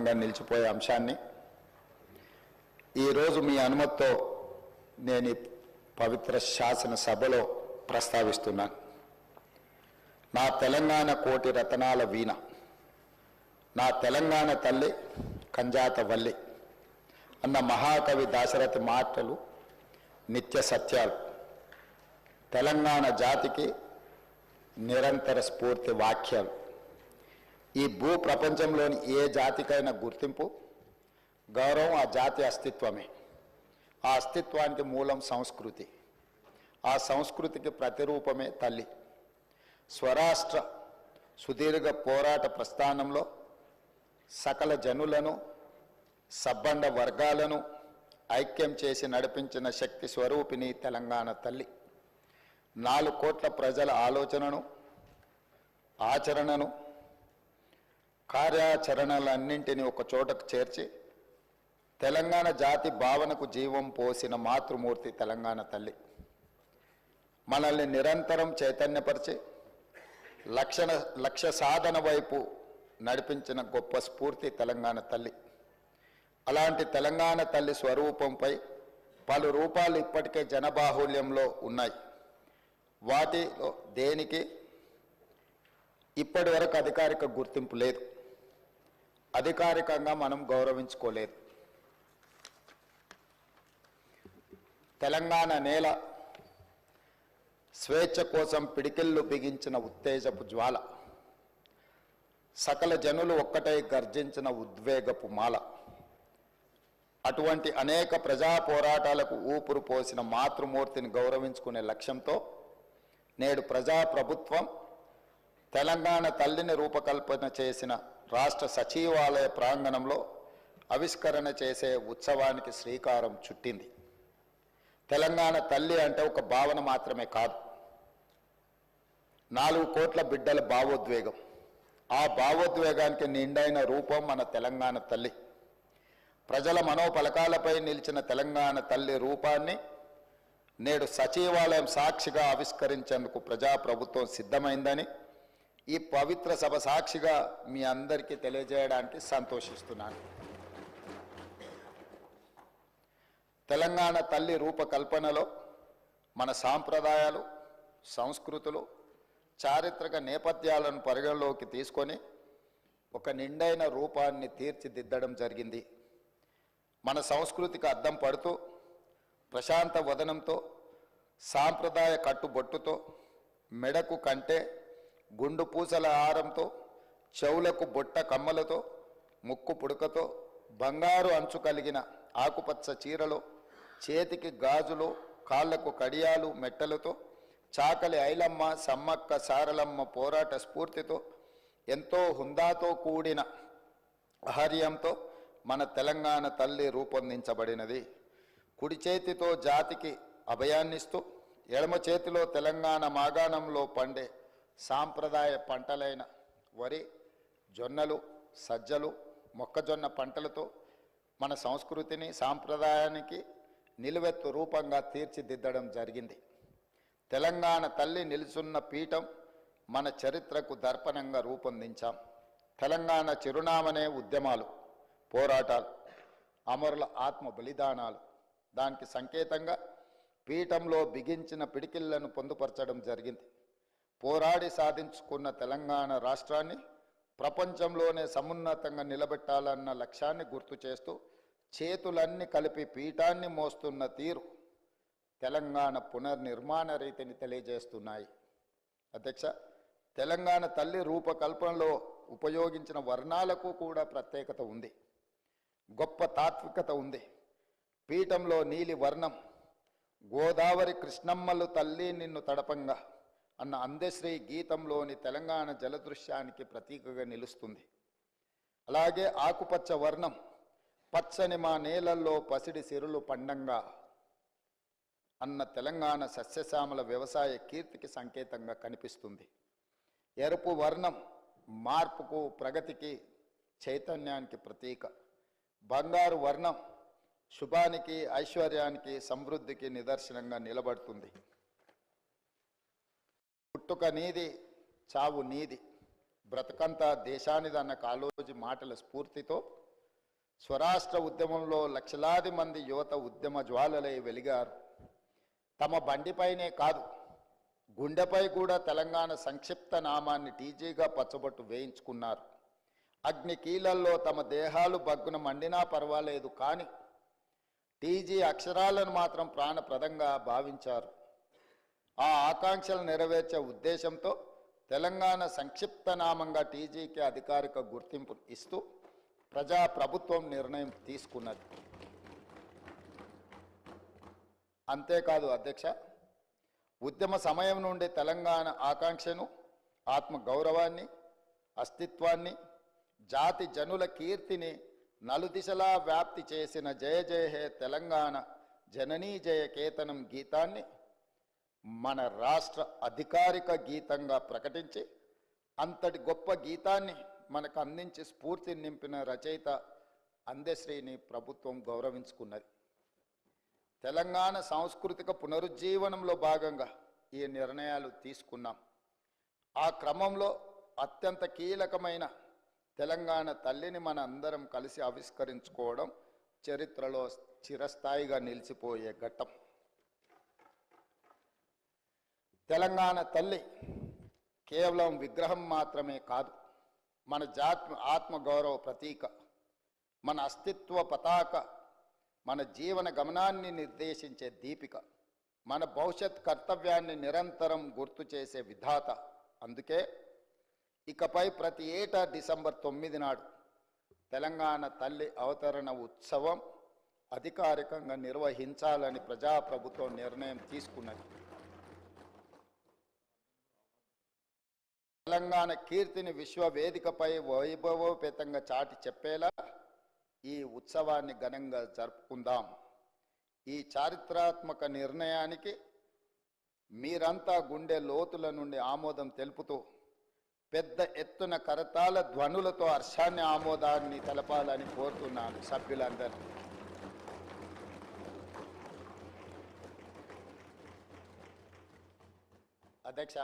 చిరస్మరణీయంగా నిలిచిపోయే అంశాన్ని ఈరోజు మీ అనుమతితో నేను ఈ పవిత్ర శాసనసభలో ప్రస్తావిస్తున్నాను. నా తెలంగాణ కోటి రతనాల వీణ, నా తెలంగాణ తల్లి కంజాత వల్లి అన్న మహాకవి దాశరథి మాటలు నిత్య సత్యాలు, తెలంగాణ జాతికి నిరంతర స్ఫూర్తి వాక్యాలు. ఈ భూ ప్రపంచంలోని ఏ జాతికైనా గుర్తింపు, గౌరవం ఆ జాతి అస్తిత్వమే. ఆ అస్తిత్వానికి మూలం సంస్కృతి, ఆ సంస్కృతికి ప్రతిరూపమే తల్లి. స్వరాష్ట్ర సుదీర్ఘ పోరాట ప్రస్థానంలో సకల జనులను, సబ్బండ వర్గాలను ఐక్యం చేసి నడిపించిన శక్తి స్వరూపిణి తెలంగాణ తల్లి. 4 కోట్ల ప్రజల ఆలోచనను, ఆచరణను, కార్యాచరణలన్నింటినీ ఒక చోటకు చేర్చి తెలంగాణ జాతి భావనకు జీవం పోసిన మాతృమూర్తి తెలంగాణ తల్లి. మనల్ని నిరంతరం చైతన్యపరిచి లక్ష్య సాధన వైపు నడిపించిన గొప్ప స్ఫూర్తి తెలంగాణ తల్లి. అలాంటి తెలంగాణ తల్లి స్వరూపంపై పలు రూపాలు ఇప్పటికే జనబాహుళ్యంలో ఉన్నాయి. వాటిలో దేనికి ఇప్పటి వరకు అధికారిక గుర్తింపు లేదు, అధికారికంగా మనం గౌరవించుకోలేదు. తెలంగాణ నేల స్వేచ్ఛ కోసం పిడికిళ్ళు బిగించిన ఉత్తేజపు జ్వాల, సకల జనులు ఒక్కటై గర్జించిన ఉద్వేగపు మాల. అటువంటి అనేక ప్రజా పోరాటాలకు ఊపిరి పోసిన మాతృమూర్తిని గౌరవించుకునే లక్ష్యంతో నేడు ప్రజాప్రభుత్వం తెలంగాణ తల్లిని రూపకల్పన చేసిన రాష్ట్ర సచివాలయ ప్రాంగణంలో ఆవిష్కరణ చేసే ఉత్సవానికి శ్రీకారం చుట్టింది. తెలంగాణ తల్లి అంటే ఒక భావన మాత్రమే కాదు, 4 కోట్ల బిడ్డల భావోద్వేగం. ఆ భావోద్వేగానికి నిండైన రూపం మన తెలంగాణ తల్లి. ప్రజల మనోపలకాలపై నిలిచిన తెలంగాణ తల్లి రూపాన్ని నేడు సచివాలయం సాక్షిగా ఆవిష్కరించేందుకు ప్రజాప్రభుత్వం సిద్ధమైందని ఈ పవిత్ర సభ సాక్షిగా మీ అందరికీ తెలియజేయడానికి సంతోషిస్తున్నాను. తెలంగాణ తల్లి రూపకల్పనలో మన సాంప్రదాయాలు, సంస్కృతులు, చారిత్రక నేపథ్యాలను పరిగణలోకి తీసుకొని ఒక నిండైన రూపాన్ని తీర్చిదిద్దడం జరిగింది. మన సంస్కృతికి అద్దం పడుతూ ప్రశాంత వదనంతో, సాంప్రదాయ కట్టుబొట్టుతో, మెడకు కంటే గుండు పూసల హారంతో, చెవులకు బొట్ట కమ్మలతో, ముక్కు పుడకతో, బంగారు అంచు కలిగిన ఆకుపచ్చ చీరలో, చేతికి గాజులు, కాళ్లకు కడియాలు మెట్టలతో, చాకలి ఐలమ్మ, సమ్మక్క సారలమ్మ పోరాట స్ఫూర్తితో, ఎంతో హుందాతో కూడిన ఆహార్యంతో మన తెలంగాణ తల్లి రూపొందించబడినది. కుడి చేతితో జాతికి అభయాన్నిస్తూ, ఎడమ చేతిలో తెలంగాణ మాగాణంలో పండే సాంప్రదాయ పంటలైన వరి, జొన్నలు, సజ్జలు, మొక్కజొన్న పంటలతో మన సంస్కృతిని, సాంప్రదాయానికి నిలువెత్తు రూపంగా తీర్చిదిద్దడం జరిగింది. తెలంగాణ తల్లి నిలుచున్న పీఠం మన చరిత్రకు దర్పణంగా రూపొందించాం. తెలంగాణ చిరునామనే ఉద్యమాలు, పోరాటాలు, అమరుల ఆత్మ బలిదానాలు. దానికి సంకేతంగా పీఠంలో బిగించిన పిడికిళ్లను పొందుపరచడం జరిగింది. పోరాడి సాధించుకున్న తెలంగాణ రాష్ట్రాన్ని ప్రపంచంలోనే సమున్నతంగా నిలబెట్టాలన్న లక్ష్యాన్ని గుర్తు చేస్తూ చేతులన్నీ కలిపి పీఠాన్ని మోస్తున్న తీరు తెలంగాణ పునర్నిర్మాణ రీతిని తెలియజేస్తున్నాయి. అధ్యక్ష, తెలంగాణ తల్లి రూపకల్పనలో ఉపయోగించిన వర్ణాలకు కూడా ప్రత్యేకత ఉంది, గొప్ప తాత్వికత ఉంది. పీఠంలో నీలి వర్ణం గోదావరి కృష్ణమ్మలు తల్లి నిన్ను తడపంగా అన్న అందశ్రీ గీతంలోని తెలంగాణ జలదృశ్యానికి ప్రతీకగా నిలుస్తుంది. అలాగే ఆకుపచ్చ వర్ణం పచ్చని మా నేలల్లో పసిడి సిరులు పండంగా అన్న తెలంగాణ సస్యశ్యామల వ్యవసాయ కీర్తికి సంకేతంగా కనిపిస్తుంది. ఎరుపు వర్ణం మార్పుకు, ప్రగతికి, చైతన్యానికి ప్రతీక. బంగారు వర్ణం శుభానికి, ఐశ్వర్యానికి, సమృద్ధికి నిదర్శనంగా నిలబడుతుంది. పుట్టుక నీది, చావు నీది, బ్రతకంతా దేశానిదన్న కాళోజీ మాటల స్ఫూర్తితో స్వరాష్ట్ర ఉద్యమంలో లక్షలాది మంది యువత ఉద్యమ జ్వాలలై వెలిగారు. తమ బండిపైనే కాదు, గుండెపై కూడా తెలంగాణ సంక్షిప్త నామాన్ని టీజీగా పచ్చబొట్టు వేయించుకున్నారు. అగ్ని కీలల్లో తమ దేహాలు బగ్గున మండినా పర్వాలేదు, కానీ టీజీ అక్షరాలను మాత్రం ప్రాణప్రదంగా భావించారు. ఆ ఆకాంక్షలు నెరవేర్చే ఉద్దేశంతో తెలంగాణ సంక్షిప్త నామంగా టీజీకి అధికారిక గుర్తింపు ఇస్తూ ప్రజాప్రభుత్వం నిర్ణయం తీసుకున్నది. అంతేకాదు అధ్యక్ష, ఉద్యమ సమయం నుండి తెలంగాణ ఆకాంక్షను, ఆత్మగౌరవాన్ని, అస్తిత్వాన్ని, జాతి జనుల కీర్తిని నలుదిశలా వ్యాప్తి చేసిన జయ జయ హే తెలంగాణ జననీ జయ కేతనం గీతాన్ని మన రాష్ట్ర అధికారిక గీతంగా ప్రకటించి అంతటి గొప్ప గీతాన్ని మనకు అందించి స్ఫూర్తిని నింపిన రచయిత అందశ్రీని ప్రభుత్వం గౌరవించుకున్నది. తెలంగాణ సాంస్కృతిక పునరుజ్జీవనంలో భాగంగా ఈ నిర్ణయాలు తీసుకున్నాం. ఆ క్రమంలో అత్యంత కీలకమైన తెలంగాణ తల్లిని మన అందరం కలిసి ఆవిష్కరించుకోవడం చరిత్రలో చిరస్థాయిగా నిలిచిపోయే ఘట్టం. తెలంగాణ తల్లి కేవలం విగ్రహం మాత్రమే కాదు, మన జాతి ఆత్మగౌరవ ప్రతీక, మన అస్తిత్వ పతాక, మన జీవన గమనాన్ని నిర్దేశించే దీపిక, మన భవిష్యత్ కర్తవ్యాన్ని నిరంతరం గుర్తు చేసే విధాత. అందుకే ఇకపై ప్రతి ఏటా డిసెంబర్ 9 నాడు తెలంగాణ తల్లి అవతరణ ఉత్సవం అధికారికంగా నిర్వహించాలని ప్రజాప్రభుత్వం నిర్ణయం తీసుకున్నది. తెలంగాణ కీర్తిని విశ్వవేదికపై వైభవోపేతంగా చాటి చెప్పేలా ఈ ఉత్సవాన్ని ఘనంగా జరుపుకుందాం. ఈ చారిత్రాత్మక నిర్ణయానికి మీరంతా గుండె లోతుల నుండి ఆమోదం తెలుపుతూ పెద్ద ఎత్తున కరతాళ ధ్వనులతో హర్షాన్ని, ఆమోదాన్ని తెలపాలని కోరుతున్నాను సభ్యులందరూ. అధ్యక్ష.